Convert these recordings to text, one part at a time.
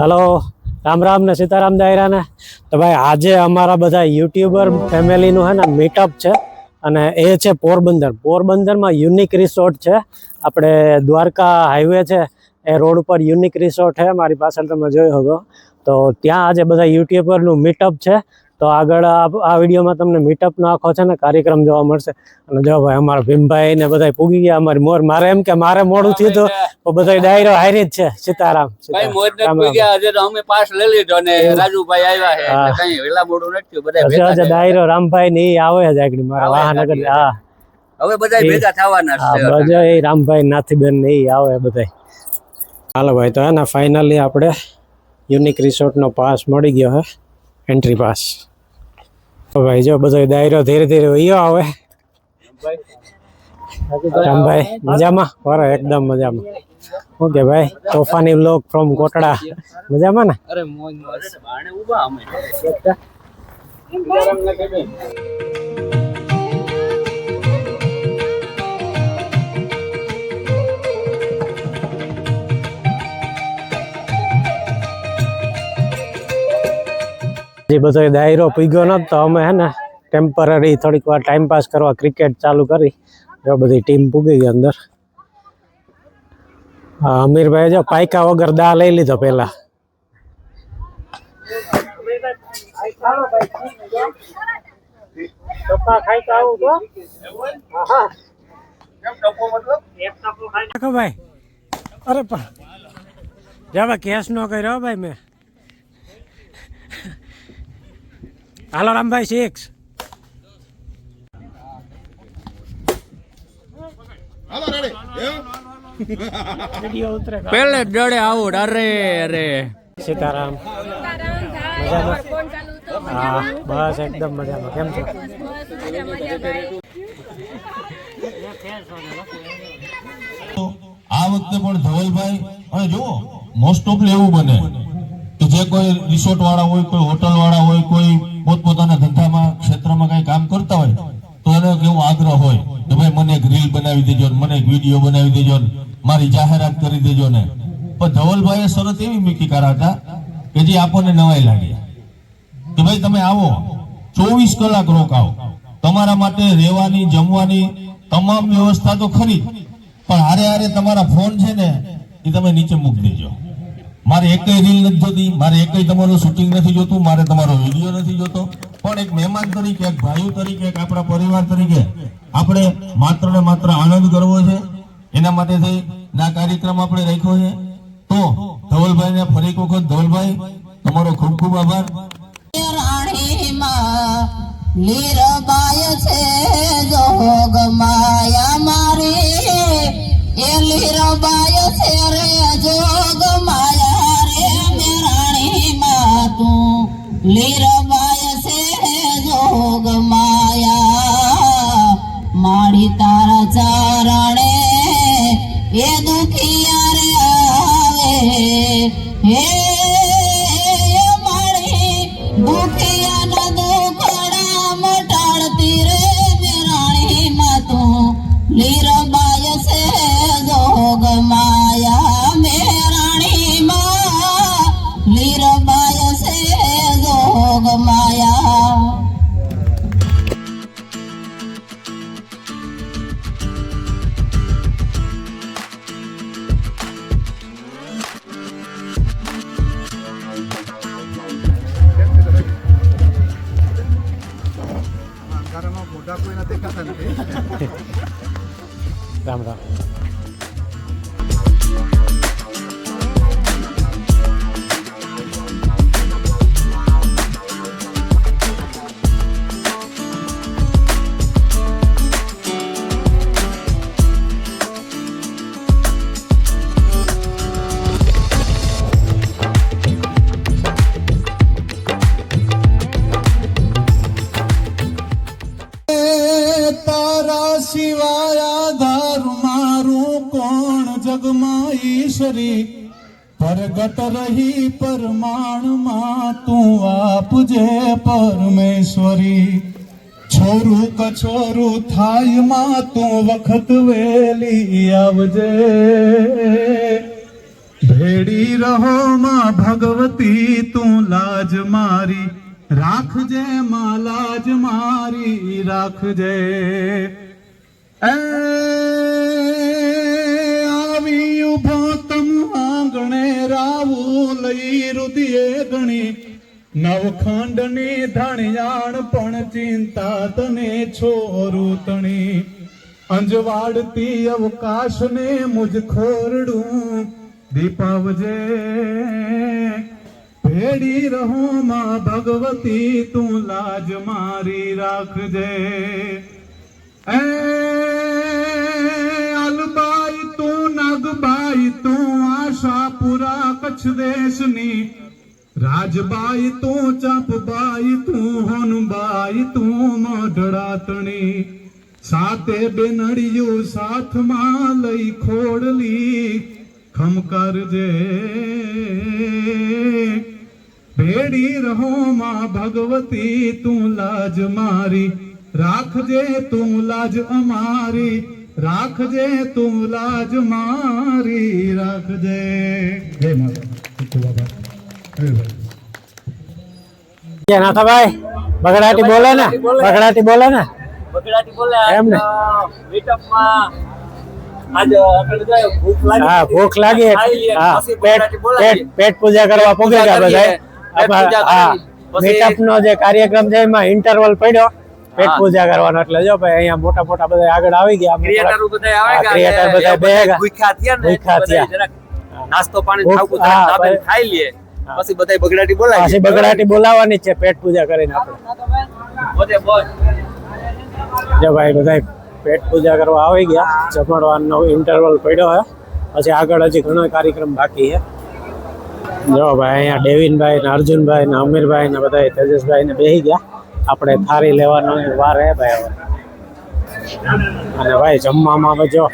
Hello Ram Ram ने सीताराम दायरा ने। तो भाई आज अमारा बधा यूट्यूबर फैमिली नु है ना मीटअप है અને એ છે પોરબંદરમાં યુનિક રિસોર્ટ છે આપણે દ્વારકા હાઈવે છે એ રોડ ઉપર યુનિક રિસોર્ટ છે મારી પાછળ તમે જોઈ શકો તો ત્યાં આજે બધા યુટ્યુબરનું મીટઅપ છે તો આગળ આ વિડીયોમાં તમને મીટઅપનો આખો છે ને કાર્યક્રમ જોવા મળશે અને જો ભાઈ અમારા ભીમભાઈ ને બધા પૂગી ગયા અમારી મોર મારે એમ કે મારે મોડું થયું તો બધા ડાયરો હારી જ છે સીતારામ ભાઈ મોજ ને પૂગ્યા આજે તો અમે પાસ લઈ લીધો ને રાજુભાઈ આવ્યા છે એટલે કઈ વેલા મોડું નથી બધા ભેગા છે ડાયરો રામભાઈ ને ઈ આવે જ આગળ મારા વાહનગર હા હવે બધા ભેગા થવાના છે બધા એ રામભાઈ નાથીબેન ને ઈ આવે બધા હાલો ભાઈ તો હે ને ફાઇનલી આપણે યુનિક રિસોર્ટ નો પાસ મળી ગયો હે એન્ટ્રી પાસ તો ભાઈ જો બધો દાયરો ધીરે ધીરે વયો આવે રામભાઈ મજામાં બરાબર એકદમ મજામાં ઓકે ભાઈ તોફાની વ્લોગ ફ્રોમ કોટડા મજામાં ને અરે મોજ મોજ બાણે ઊભા અમે જે બધો દાયરો પીગ્યો નતો તો અમે હે ને ટેમ્પરરી થોડીક વાર ટાઈમ પાસ કરવા ક્રિકેટ ચાલુ કરી જો બધી ટીમ પૂગી ગઈ અંદર હા અમીરભાઈ જો પાયકા વગર દા લઈ લીધો પેલા ભાઈ અરે પણ કેસ નો કર્યો ભાઈ મેં હાલો રામભાઈ 6 હાલો રેડી વિડિયો ઉતરે પહેલે ડડે આવો અરે અરે સીતારામ મજામાં હા બસ એકદમ મજામાં કેમ છો આ વખતે પણ ધવલભાઈ અને જુઓ મોસ્ટ ઓફ એવું બને કે જે કોઈ રિસોર્ટ વાળા હોય કોઈ હોટલ વાળા હોય કોઈ પોતપોતાના ધંધામાં ક્ષેત્રમાં કઈ કામ કરતા હોય તો એને કેવો આગ્રહ હોય કે ભાઈ મને એક રીલ બનાવી દેજો મને એક વિડીયો બનાવી દેજો મારી જાહેરાત કરી દેજો ને પણ ધવલભાઈએ શરત એવી મૂકી હતા કે જે આપણને નવાઈ લાગી કે ભાઈ તમે આવો 24 કલાક રોકાવો તમારા માટે રહેવાની જમવાની તમામ વ્યવસ્થા તો ખરી પણ હારે હારે તમારા ફોન છે ને એ તમે નીચે મૂકી દેજો મારે એકય રીલ નથી જોતી મારે એકય તમારું શૂટિંગ નથી જોતું મારે તમારો વિડીયો નથી જોતો પણ એક મહેમાન તરીકે એક ભાઈઓ તરીકે એક આપણા પરિવાર તરીકે આપણે માત્ર ને માત્ર આનંદ કરવો છે એના માટે થઈ ના કાર્યક્રમ આપણે રાખ્યો છે તો ધવલભાઈ ને ફરી એક વખત ધવલભાઈ તમારો ખૂબ ખૂબ આભાર લીરબાય છે જોગ માયા મારી એ લીરબાય છે રે જોગ માયા રે મેરાણી માં તું લીરબાય છે જોગ માયા મારી તારા ચારણે એ દુખિયા રે આવે હે મારી દુખિયા ના દુખડા મટાડતી રે મેરાણી માં તું લીરબાય છે જોગ માયા મેરાણી માં લીરબાય છે જોગ માયા રામ રામ સિવાય આધાર મારું કોણ જગમાં ઈશ્વરી પ્રગટ રહી પરમાણમાં તું આપજે પરમેશ્વરી છોરું કછોરું થાય માં તું વખત વેલી આવજે ભેડી રહો માં ભગવતી તું લાજ મારી રાખજે માં લાજ મારી રાખજે એ આવી ઉભો તમ આંગણે રાવું લઈ રુદિયે ગણી નવખંડની ધણિયાણ પણ ચિંતા તને છોરું તણી અંજવાડતી અવકાશને મુજ ખોરડું દીપાવજે ભેડી રહો માં ભગવતી તું લાજ મારી રાખજે એ અલબાઈ તું નગબાઈ તું આશાપુરા કચ્છ દેશની રાજબાઈ તું ચાપબાઈ તું હોનબાઈ તું મઢડાતણી સાતે બેનડિયું સાથમાં લઈ ખોડલી ખમકરજે ભેડી રહો માં ભગવતી તું લાજ મારી રાખજે તું લાજ અમારી રાખજે તું લાજ મારી રાખજે જય માતા નાથાભાઈ બગડાટી બોલે ને બગડાટી બોલે ને બગડાટી બોલે એમ ને? મીટઅપમાં આજ આપણે જાય ભૂખ લાગી હા ભૂખ લાગી ખાઈ લઈએ, હા પછી પેટ બગડાટી બોલાવીએ. પેટ પૂજા કરવા પૂગે ગયા બધા પેટ પૂજા હા કરી, પછી- મીટઅપ નો જે કાર્યક્રમ છે એમાં ઇન્ટરવલ પડ્યો પેટ હા. પૂજા કરવાનો એટલે જો ભાઈ અહીંયા મોટા મોટા બધા આગળ આવી ગયા અમે ક્રિએટરો બધા આવે હા, કે ક્રિએટર બધા બેહ્યા. ભૂખ્યા થયા ને ભૂખ્યા એટલે બધા થયા. જરાક નાસ્તો પાણી ભૂખ- ખાવું હા, દાબેલ ભાઈ. ખાઈ લઈએ હા. પછી બધા બગડાટી બોલાવીએ. પાછી બગડાટી બોલાવવાની જ છે પેટ પૂજા કરીને આપણે બધે બોલ. જો ભાઈ બધા પેટ પૂજા કરવા આવી ગયા જમણવાનો ઇન્ટરવલ પડ્યો હે પછી આગળ હજી ઘણો કાર્યક્રમ બાકી છે જો ભાઈ અહીંયા ડેવિનભાઈ ને અર્જુનભાઈ ને અમીરભાઈ ને બધા તેજસભાઈ ને બેસી ગયા આપણે થાળી લેવાનો વાર હે ભાઈ હવે અને ભાઈ જમવામાં હવે જો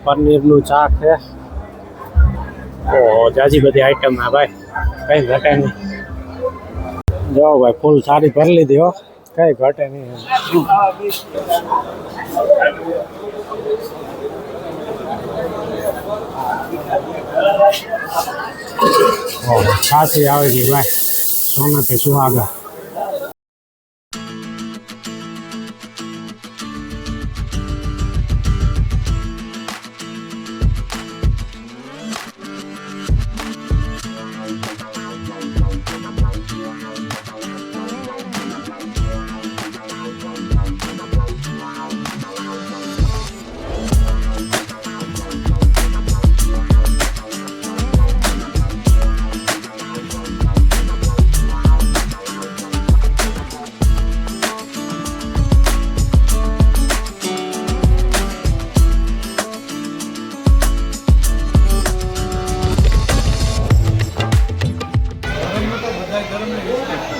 પનીરનું શાક છે ઓહો જાજી બધી આઈટમ હે ભાઈ કઈ ઘટે નહીં જો ભાઈ ફૂલ સારી ભરી લીધી હો કઈ ઘટે નહીં છાસી આવે છે ભાઈ સોનાથી સુહાગા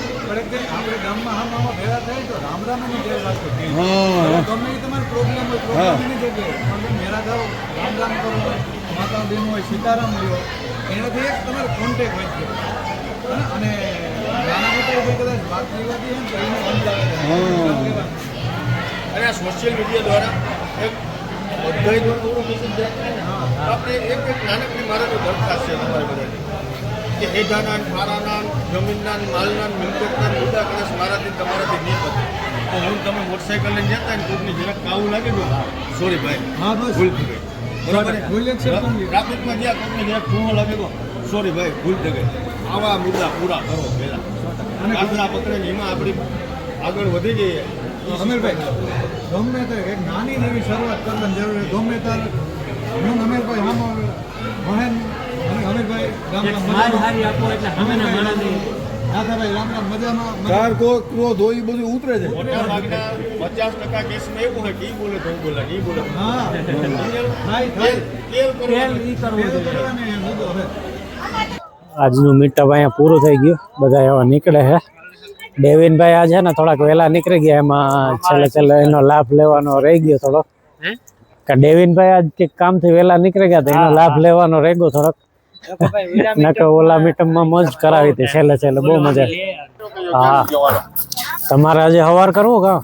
આપણે ગામમાં આમાં ભેગા થાય તો રામ રામ ની જય રાખો ગમે એ તમારો પ્રોબ્લેમ હોય પ્રોબ્લેમ ની જગ્યાએ પણ તમે ભેગા થાઓ રામ રામ કરો માતા બેન હોય સીતારામ લ્યો એનાથી એક તમારો કોન્ટેક્ટ હોય છે અને નાના મોટા કોઈ કદાચ વાત લેવાતી હોય ને તો એને સમજાવે અને આ સોશિયલ મીડિયા દ્વારા એક બધા દ્વારા મેસેજ જાય ને આપણે એક નાનકડી મારે તો દરખાસ્ત છે તમારી બધાની કે હેઠાના ફારાના જમીનના માલના મિલકતના મુદ્દા કદાચ મારાથી તમારાથી નહીં પતે તો હું તમે મોટરસાઇકલ લઈને જતા ને કોઈકની જરાક કાવું લાગે ને સોરી ભાઈ હા બસ ભૂલ થઈ ગઈ બરાબર ભૂલ જ છે પણ. ટ્રાફિકમાં જ્યાં કોઈને જરાક ફૂવો લાગે તો સોરી ભાઈ ભૂલ થઈ ગઈ આવા મુદ્દા પૂરા કરો પહેલા અને કાગડા પકડે ને એમાં આપણી આગળ વધી જઈએ અમીરભાઈ ગમે તે એક નાની એવી શરૂઆત કરવાની જરૂર છે ગમે ત્યારે હું અમીરભાઈ આમ ભણે અને અમીરભાઈ રામ રામ મજામાં નાથાભાઈ રામ રામ મજામાં ક્રોધ હોય એ બધું ઉતરે છે મોટા ભાગના 50% કેસમાં એવું હોય કે ઈ બોલે તો હું બોલે ઈ બોલે હા આજનું મીટઅપ અહીંયા પૂરું થઈ ગયું બધા એવા નીકળે છે ડેવિનભાઈ આજે ને થોડાક વહેલા નીકળી ગયા એમાં છેલ્લે એનો લાભ લેવાનો રહી ગયો થોડો કે ડેવિનભાઈ આજ કંઈક કામથી વહેલા નીકળી ગયા તો એનો લાભ લેવાનો રહી ગયો થોડોક નકર ઓલા મીટઅપમાં મોજ કરાવી હતી છેલ્લે બહુ મજા હા તમારે આજે સવાર કરવું કા